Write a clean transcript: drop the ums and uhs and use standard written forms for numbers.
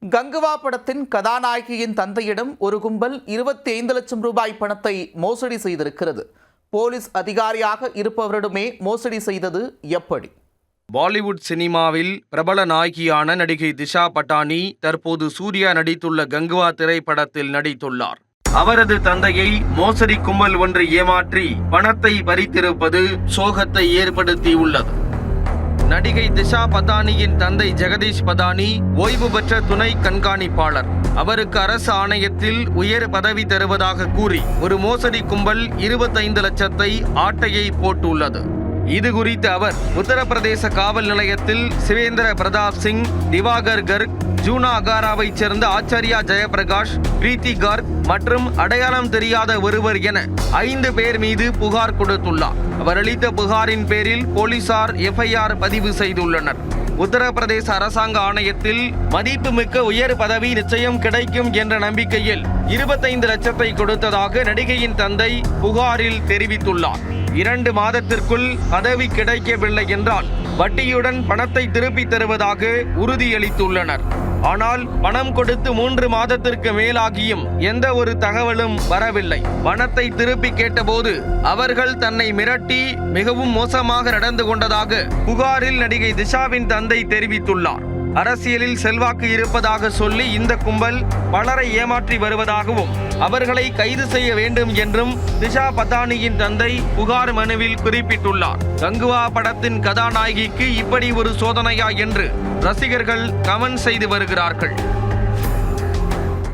கங்குவா படத்தின் கதாநாயகியின் தந்தையிடம் ஒரு கும்பல் 25 லட்சம் ரூபாய் பணத்தை மோசடி செய்திருக்கிறது. போலீஸ் அதிகாரியாக இருப்பவரிடமே மோசடி செய்தது எப்படி? பாலிவுட் சினிமாவில் பிரபல நாயகியான நடிகை திஷா பட்டானி தற்போது சூர்யா நடித்துள்ள கங்குவா திரைப்படத்தில் நடித்துள்ளார். அவரது தந்தையை மோசடி கும்பல் ஒன்று ஏமாற்றி பணத்தை பறித்திருப்பது சோகத்தை ஏற்படுத்தியுள்ளது. நடிகை திஷா பதானியின் தந்தை ஜெகதீஷ் பதானி ஓய்வு பெற்ற துணை கண்காணிப்பாளர். அவருக்கு அரசு ஆணையத்தில் உயர் பதவி தருவதாக கூறி ஒரு மோசடி கும்பல் 25 லட்சத்தை ஆட்டையை போட்டுள்ளது. இது குறித்து அவர் உத்தரப்பிரதேச காவல் நிலையத்தில் சிவேந்திர பிரதாப் சிங், திவாகர் கர்க், ஜூனா அகாராவைச் சேர்ந்த ஆச்சாரியா ஜெயபிரகாஷ், பிரீத்தி கார்க் மற்றும் அடையாளம் தெரியாத ஒருவர் என 5 பேர் மீது புகார் கொடுத்துள்ளார். அவர் அளித்த புகாரின் பேரில் போலீசார் FIR பதிவு செய்துள்ளனர். உத்தரப்பிரதேச அரசாங்க ஆணையத்தில் மதிப்புமிக்க உயர் பதவி நிச்சயம் கிடைக்கும் என்ற நம்பிக்கையில் 25 லட்சத்தை கொடுத்ததாக நடிகையின் தந்தை புகாரில் தெரிவித்துள்ளார். 2 மாதத்திற்குள் பதவி கிடைக்கவில்லை என்றால் வட்டியுடன் பணத்தை திருப்பி தருவதாக உறுதியளித்துள்ளனர். ஆனால் பணம் கொடுத்து 3 மாதத்திற்கு மேலாகியும் எந்த ஒரு தகவலும் வரவில்லை. பணத்தை திருப்பி கேட்டபோது அவர்கள் தன்னை மிரட்டி மிகவும் மோசமாக நடந்து கொண்டதாக புகாரில் நடிகை திஷாவின் தந்தை தெரிவித்துள்ளார். அரசியலில் செல்வாக்கு இருப்பதாக சொல்லி இந்த கும்பல் பலரை ஏமாற்றி வருவதாகவும் அவர்களை கைது செய்ய வேண்டும் என்றும் திஷா பதானியின் தந்தை புகார் மனுவில் குறிப்பிட்டுள்ளார். கங்குவா படத்தின் கதாநாயகிக்கு இப்படி ஒரு சோதனையா என்று ரசிகர்கள் கமெண்ட் செய்து வருகிறார்கள்.